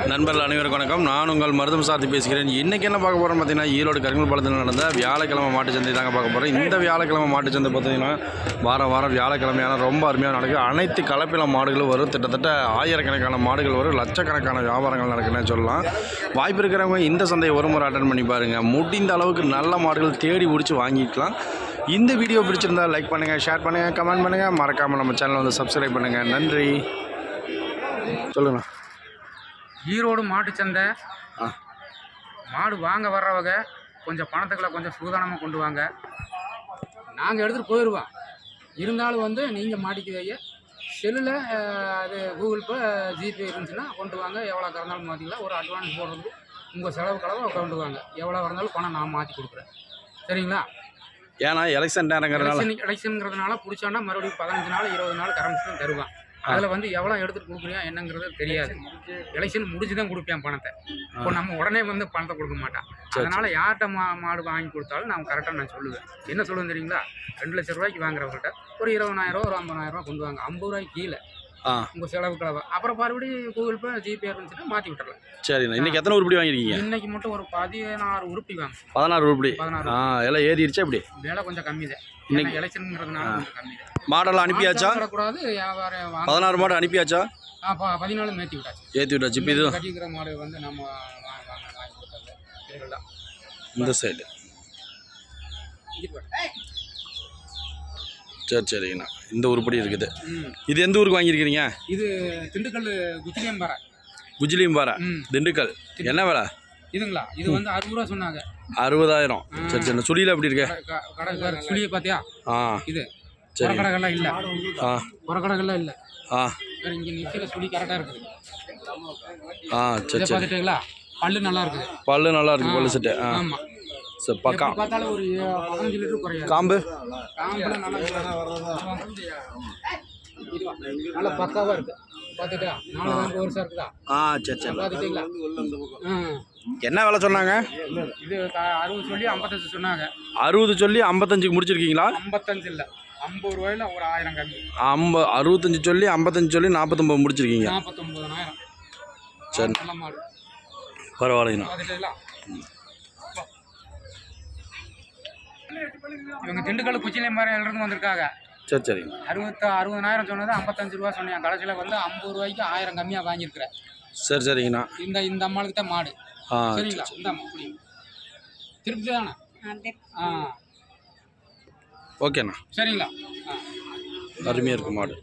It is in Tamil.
நண்பர்கள் அனைவருக்கும் வணக்கம். நான் உங்கள் மருதம் சார்த்தி பேசுகிறேன். இன்றைக்கி என்ன பார்க்க போகிறோம் பார்த்தீங்கன்னா, ஈரோடு கருங்கல் பாலத்தில் நடந்த வியாழக்கிழமை மாட்டுச்சந்தை தாங்க பார்க்க போகிறோம். இந்த வியாழக்கிழமை மாட்டுச்சந்தை பார்த்தீங்கன்னா வாரம் வியாழக்கிழமையான ரொம்ப அருமையாக நடக்குது. அனைத்து கலப்பின மாடுகளும் வரும். கிட்டத்தட்ட ஆயிரக்கணக்கான மாடுகள் வரும். லட்சக்கணக்கான வியாபாரங்கள் நடக்குதுன்னு சொல்லலாம். வாய்ப்பு இருக்கிறவங்க இந்த சந்தையை ஒரு முறை அட்டன் பண்ணி பாருங்கள். முடிந்த அளவுக்கு நல்ல மாடுகள் தேடி பிடிச்சி வாங்கிக்கலாம். இந்த வீடியோ பிடிச்சிருந்தா லைக் பண்ணுங்கள், ஷேர் பண்ணுங்கள், கமெண்ட் பண்ணுங்கள். மறக்காமல் நம்ம சேனலை வந்து சப்ஸ்கிரைப் பண்ணுங்கள். நன்றி. சொல்லுங்கள். ஈரோடு மாட்டுச்சந்தை மாடு வாங்க வர்றவங்க கொஞ்சம் பணத்துக்களை கொஞ்சம் சூதானமாக கொண்டு வாங்க. நாங்கள் எடுத்துகிட்டு போயிடுவோம். இருந்தாலும் வந்து நீங்கள் மாட்டிக்குவீங்க. செல்லில் அது கூகுள் பே ஜிபே இருந்துச்சுன்னா கொண்டு வாங்க. எவ்வளோ கறந்தாலும் மாற்றிக்கலாம். ஒரு அட்வான்ஸ் போடுறது உங்கள் செலவு கலவை கொண்டு வாங்க. எவ்வளோ இருந்தாலும் பணம் நான் மாற்றி கொடுக்குறேன். சரிங்களா? ஏன்னா எலெக்ஷனுங்கிறதுனால பிடிச்சோன்னா மறுபடியும் 15 நாள் 20 நாள் கரன்சி தருவான். அதில் வந்து எவ்வளோ எடுத்துகிட்டு கொடுக்குறியா என்னங்கிறது தெரியாது. எலெக்ஷன் முடிச்சு தான் கொடுப்பேன் பணத்தை. இப்போ நம்ம உடனே வந்து பணத்தை கொடுக்க மாட்டான். அதனால் யார்கிட்ட மாடு வாங்கி கொடுத்தாலும் நான் கரெக்டாக நான் சொல்லுவேன். என்ன சொல்லுவேன் தெரியுங்களா? 2 லட்ச ரூபாய்க்கு வாங்குறவங்கள்ட்ட ஒரு 20,000 ஒரு 50,000 கொண்டு வாங்க. 50 ரூபாய்க்கு கீழே உங்கள் செலவு கலவை. அப்புறம் மறுபடியும் கூகுள் பே ஜிபே இருந்துச்சுன்னா மாற்றி விட்டுறலாம். சரிண்ணா. இன்றைக்கி எத்தனை உருப்படி வாங்கிருக்கீங்க? இன்றைக்கி மட்டும் ஒரு 16 உருப்படி வாங்க. 16 உருப்படி. எல்லாம் ஏறிடுச்சா? இப்படி விலை கொஞ்சம் கம்மி தான். இன்னைக்கு எலெக்ஷனுங்கிறதுனால கொஞ்சம் கம்மி தான். மாடெல்லாம் அனுப்பியாச்சா? கூடாது வியாபாரம். 16 மாடு அனுப்பியாச்சா? 14 ஏற்றி விட்டாச்சு. விட்டாச்சு. இப்போ இது கட்டிக்கிற மாடு வந்து நம்ம வாங்கி கொடுத்தது இந்த சைடு. சரிங்கண்ணா. இந்த உருப்படி இருக்குது. இது எந்த ஊருக்கு வாங்கியிருக்கிறீங்க? இது திண்டுக்கல் குஜிலியம்பாறை. குஜிலியம்பாறை, திண்டுக்கல். என்ன விலை இதுங்களா? இது வந்து 60 ரூபா சொன்னாங்க. 60,000. சரி. சுழியில் எப்படி இருக்கு? சுழியை பார்த்தியா? இது சரி. புறக்கடைகள்லாம் இல்லை. புறக்கடைகள்லாம் இல்லை. இங்கே நிற்கிற சுழி கரெக்டாக இருக்குது. சரி. பார்த்துட்டீங்களா? பல்லு நல்லா இருக்குது. பல்லு செட்டு. ஆமாம். சரி. பக்கம் பார்த்தாலும் ஒரு 15 லிட்டர் குறையாது. காம்புலாம் நல்லா பக்காவாக இருக்குது. பார்த்துட்டா 4 வருஷம் இருக்குதா? சரி. பார்த்துட்டீங்களா? என்ன விலை சொன்னாங்க? இது 60 சொல்லி 55 சொன்னாங்க. 60 சொல்லி 55க்கு முடிச்சிருக்கீங்களா? 55 இல்லை, 50 ரூபாயில் ஒரு 1000 கம்மி. 65 சொல்லி 55 சொல்லி 49 முடிச்சிருக்கீங்க. 49,000. சரி. நல்ல மாடு. பரவாயில்லைண்ணா. பார்த்துட்டீங்களா? இவங்க திண்டுக்கல் குச்சிலியம்பாறையிலிருந்து வந்திருக்காங்க. சரி. 60,000 சொன்னது 55 ரூபா சொன்னேன். கடைசியில் வந்து 50 ரூபாய்க்கு 1000 கம்மியாக வாங்கியிருக்கிறேன். சரிங்கண்ணா. இந்த அம்மாளுக்கு தான் மாடு. சரிங்களா? இந்த அம்மா திருப்தி தானே? ஓகேண்ணா. சரிங்களா? அருமையாக இருக்கும் மாடு.